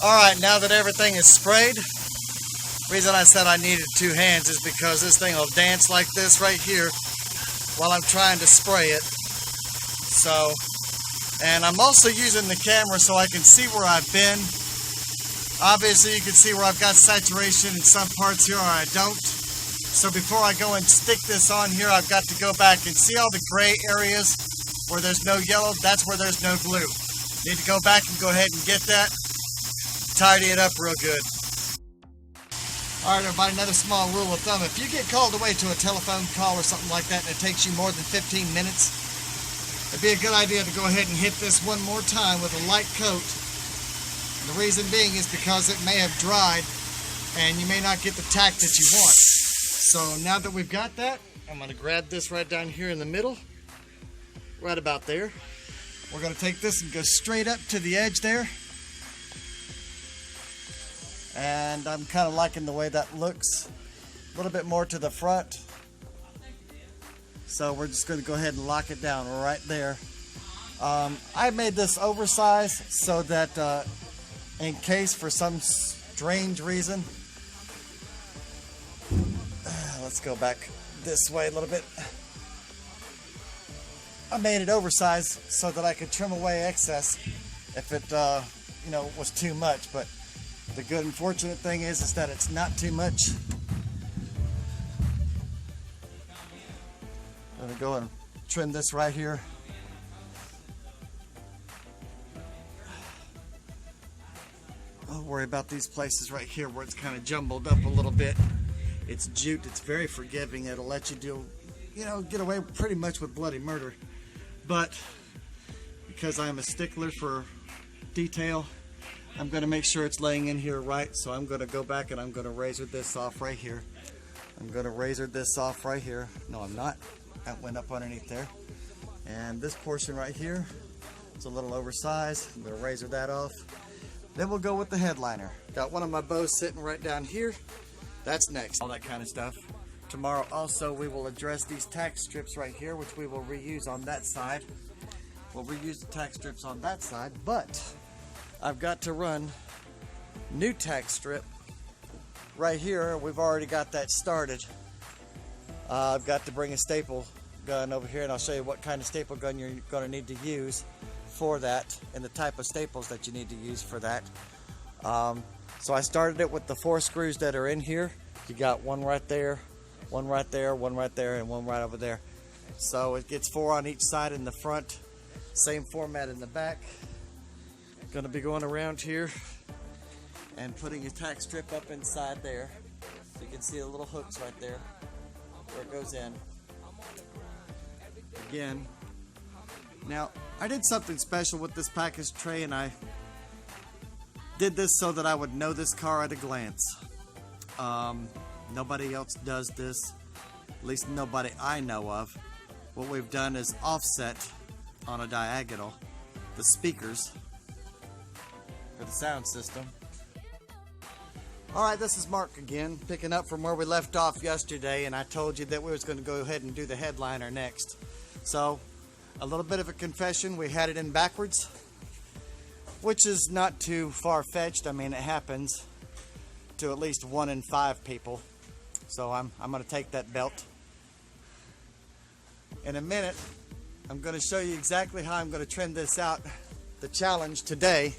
Alright, now that everything is sprayed, the reason I said I needed two hands is because this thing will dance like this right here while I'm trying to spray it. So, and I'm also using the camera so I can see where I've been. Obviously you can see where I've got saturation in some parts here or I don't. So before I go and stick this on here, I've got to go back and see all the gray areas where there's no yellow. That's where there's no glue. Need to go back and go ahead and get that. Tidy it up real good. Alright everybody, another small rule of thumb. If you get called away to a telephone call or something like that and it takes you more than 15 minutes, it'd be a good idea to go ahead and hit this one more time with a light coat. The reason being is because it may have dried and you may not get the tack that you want. So now that we've got that, I'm going to grab this right down here in the middle, right about there. We're going to take this and go straight up to the edge there. And I'm kind of liking the way that looks. A little bit more to the front. So we're just going to go ahead and lock it down right there. I made this oversized so that in case for some strange reason, let's go back this way a little bit. I made it oversized so that I could trim away excess if it was too much, but the good and fortunate thing is that it's not too much. I'm going to go and trim this right here. Don't worry about these places right here where it's kind of jumbled up a little bit. It's jute, it's very forgiving. It'll let you do, get away pretty much with bloody murder. But because I'm a stickler for detail, I'm going to make sure it's laying in here right. So I'm going to go back and I'm going to razor this off right here. I'm going to razor this off right here. No, I'm not. That went up underneath there. And this portion right here, it's a little oversized. I'm going to razor that off. Then we'll go with the headliner. Got one of my bows sitting right down here. That's next. All that kind of stuff. Tomorrow also we will address these tack strips right here, which we will reuse on that side. We'll reuse the tack strips on that side, but I've got to run new tack strip right here. We've already got that started. I've got to bring a staple gun over here and I'll show you what kind of staple gun you're going to need to use for that and the type of staples that you need to use for that. So I started it with the 4 screws that are in here. You got one right there, one right there, one right there, and one right over there. So it gets 4 on each side in the front. Same format in the back. Going to be going around here and putting a tack strip up inside there. So you can see the little hooks right there where it goes in. Again, now I did something special with this package tray, and I did this so that I would know this car at a glance. Nobody else does this, at least nobody I know of. What we've done is offset on a diagonal the speakers for the sound system. Alright, this is Mark again, picking up from where we left off yesterday, and I told you that we was going to go ahead and do the headliner next. So, a little bit of a confession, we had it in backwards, which is not too far-fetched. I mean, it happens to at least 1 in 5 people. So I'm going to take that belt. In a minute, I'm going to show you exactly how I'm going to trim this out. The challenge today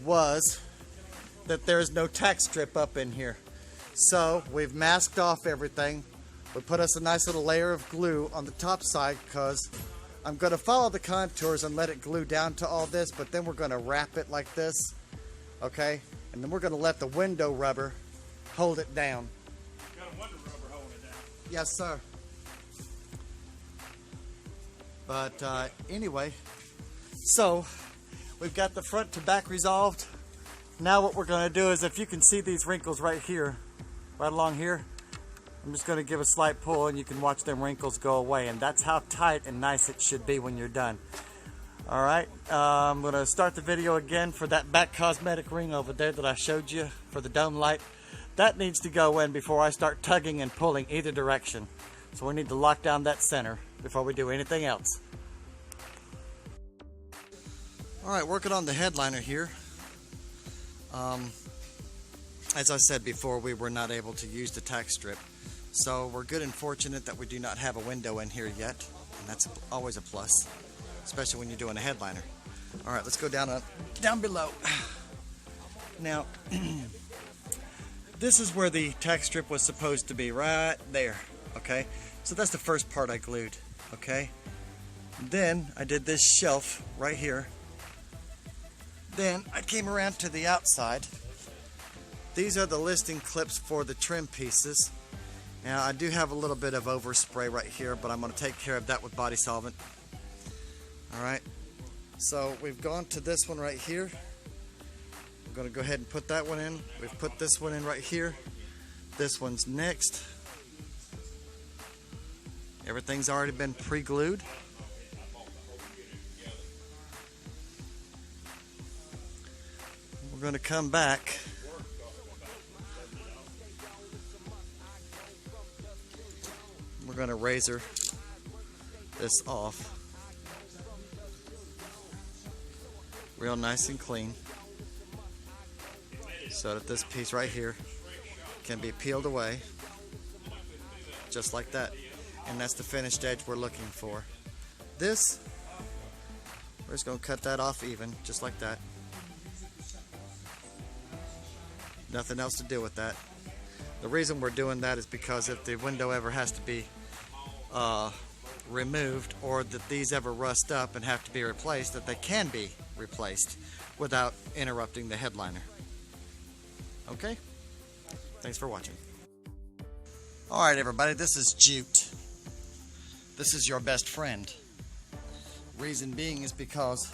was that there is no tack strip up in here. So we've masked off everything. We put us a nice little layer of glue on the top side because I'm going to follow the contours and let it glue down to all this, but then we're going to wrap it like this, okay? And then we're going to let the window rubber hold it down. You got a window rubber holding it down? Yes, sir. But anyway, so we've got the front to back resolved. Now what we're going to do is, if you can see these wrinkles right here, right along here, I'm just going to give a slight pull and you can watch them wrinkles go away, and that's how tight and nice it should be when you're done. Alright, I'm going to start the video again for that back cosmetic ring over there that I showed you for the dome light. That needs to go in before I start tugging and pulling either direction. So we need to lock down that center before we do anything else. Alright, working on the headliner here. As I said before, we were not able to use the tack strip. So we're good and fortunate that we do not have a window in here yet. And that's always a plus, especially when you're doing a headliner. All right, let's go down below. Now, this is where the tack strip was supposed to be, right there. Okay, so that's the first part I glued. Okay, then I did this shelf right here. Then I came around to the outside. These are the listing clips for the trim pieces. Now I do have a little bit of overspray right here, but I'm going to take care of that with body solvent. Alright, so we've gone to this one right here. I'm going to go ahead and put that one in. We've put this one in right here. This one's next. Everything's already been pre-glued. We're going to come back. We're going to razor this off real nice and clean so that this piece right here can be peeled away just like that, and that's the finished edge we're looking for. This, we're just going to cut that off even just like that. Nothing else to do with that. The reason we're doing that is because if the window ever has to be removed, or that these ever rust up and have to be replaced, that they can be replaced without interrupting the headliner. Okay? Thanks for watching. Alright everybody, this is jute. This is your best friend. Reason being is because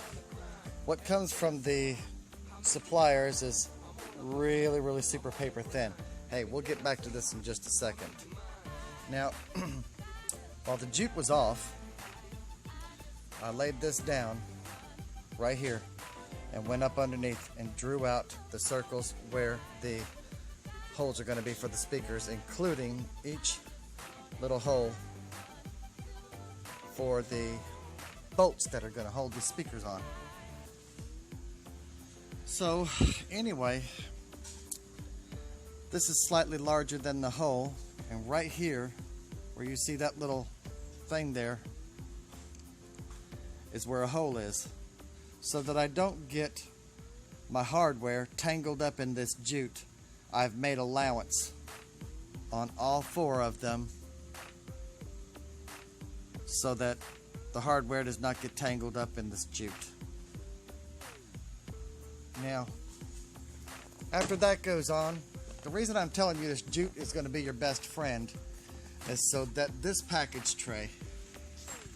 what comes from the suppliers is really super paper thin. Hey, we'll get back to this in just a second. Now, while the jute was off, I laid this down right here and went up underneath and drew out the circles where the holes are going to be for the speakers, including each little hole for the bolts that are going to hold the speakers on. So, anyway, this is slightly larger than the hole, and right here where you see that little thing there is where a hole is, so that I don't get my hardware tangled up in this jute. I've made allowance on all four of them so that the hardware does not get tangled up in this jute. Now, after that goes on, the reason I'm telling you this jute is going to be your best friend is so that this package tray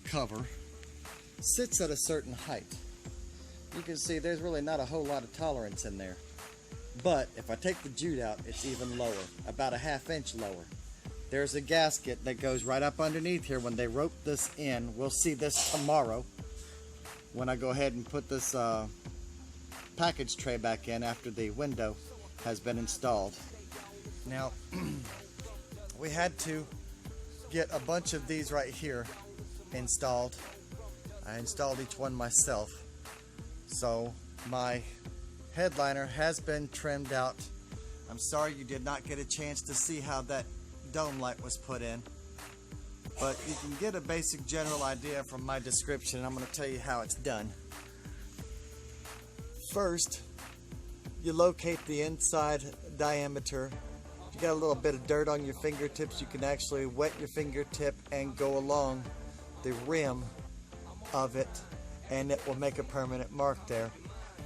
cover sits at a certain height. You can see there's really not a whole lot of tolerance in there. But if I take the jute out, it's even lower, about a ½ inch lower. There's a gasket that goes right up underneath here when they rope this in. We'll see this tomorrow when I go ahead and put this package tray back in after the window has been installed. Now, we had to get a bunch of these right here installed. I installed each one myself. So my headliner has been trimmed out. I'm sorry you did not get a chance to see how that dome light was put in, but you can get a basic general idea from my description. I'm going to tell you how it's done. First, you locate the inside diameter. If you got a little bit of dirt on your fingertips, you can actually wet your fingertip and go along the rim of it, and it will make a permanent mark there.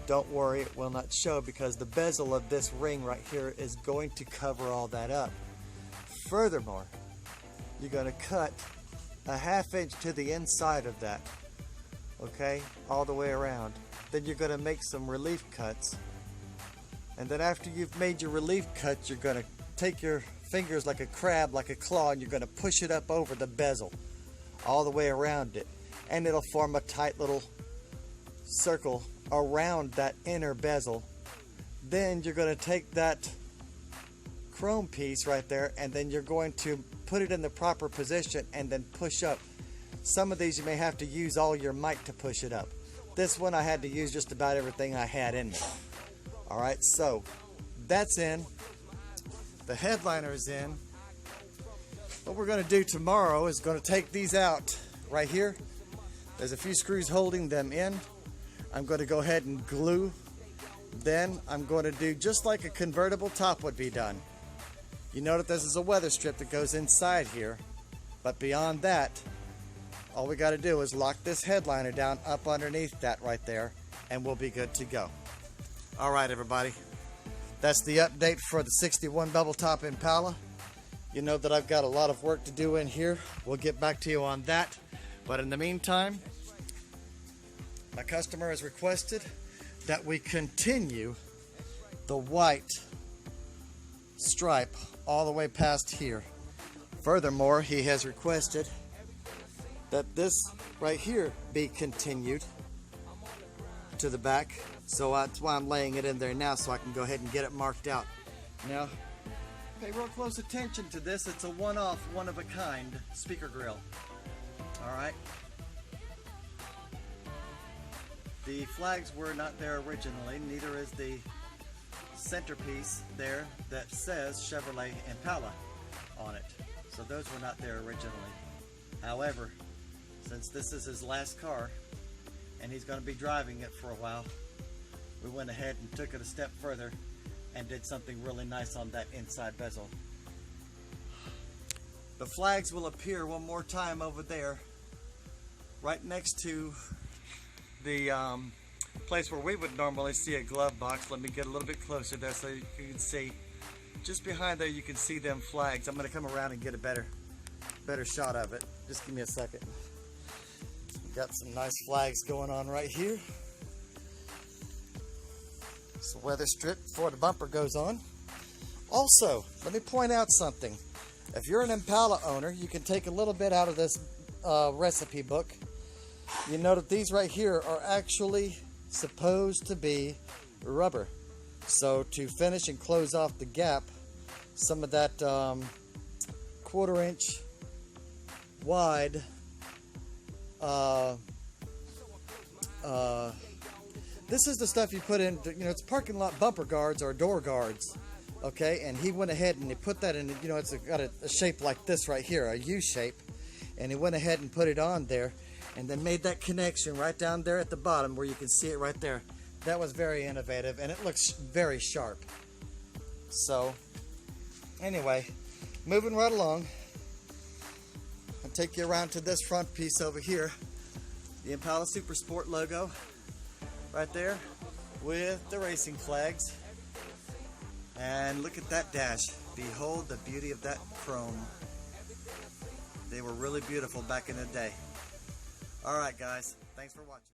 Don't worry, it will not show because the bezel of this ring right here is going to cover all that up. Furthermore, you're going to cut a ½ inch to the inside of that, okay, all the way around. Then you're going to make some relief cuts, and then after you've made your relief cuts, you're going to take your fingers like a crab, like a claw, and you're going to push it up over the bezel all the way around it, and it'll form a tight little circle around that inner bezel. Then you're going to take that chrome piece right there, and then you're going to put it in the proper position and then push up. Some of these you may have to use all your might to push it up. This one I had to use just about everything I had in there. All right, so that's in. The headliner is in. What we're going to do tomorrow is going to take these out right here. There's a few screws holding them in. I'm going to go ahead and glue. Then I'm going to do just like a convertible top would be done. You know that this is a weather strip that goes inside here, but beyond that, all we got to do is lock this headliner down up underneath that right there, and we'll be good to go. All right, everybody. That's the update for the 61 bubble top Impala. You know that I've got a lot of work to do in here. We'll get back to you on that. But in the meantime, my customer has requested that we continue the white stripe all the way past here. Furthermore, he has requested that this right here be continued to the back. So that's why I'm laying it in there now, so I can go ahead and get it marked out. Now, pay real close attention to this. It's a one-off, one-of-a-kind speaker grill. Alright. The flags were not there originally, neither is the centerpiece there that says Chevrolet Impala on it. So those were not there originally. However, since this is his last car and he's going to be driving it for a while, we went ahead and took it a step further and did something really nice on that inside bezel. The flags will appear one more time over there, right next to the place where we would normally see a glove box. Let me get a little bit closer there so you can see. Just behind there you can see them flags. I'm going to come around and get a better shot of it. Just give me a second. Got some nice flags going on right here. It's a weather strip before the bumper goes on. Also, let me point out something. If you're an Impala owner, you can take a little bit out of this recipe book. You know that these right here are actually supposed to be rubber. So to finish and close off the gap, some of that 1/4 inch wide this is the stuff you put in, you know, it's parking lot bumper guards or door guards, okay? And he went ahead and he put that in, you know, it's got a shape like this right here, a U shape, and he went ahead and put it on there and then made that connection right down there at the bottom where you can see it right there. That was very innovative and it looks very sharp. So anyway, moving right along, I'll take you around to this front piece over here, the Impala Super Sport logo right there with the racing flags. And look at that dash. Behold the beauty of that chrome. They were really beautiful back in the day. Alright guys, thanks for watching.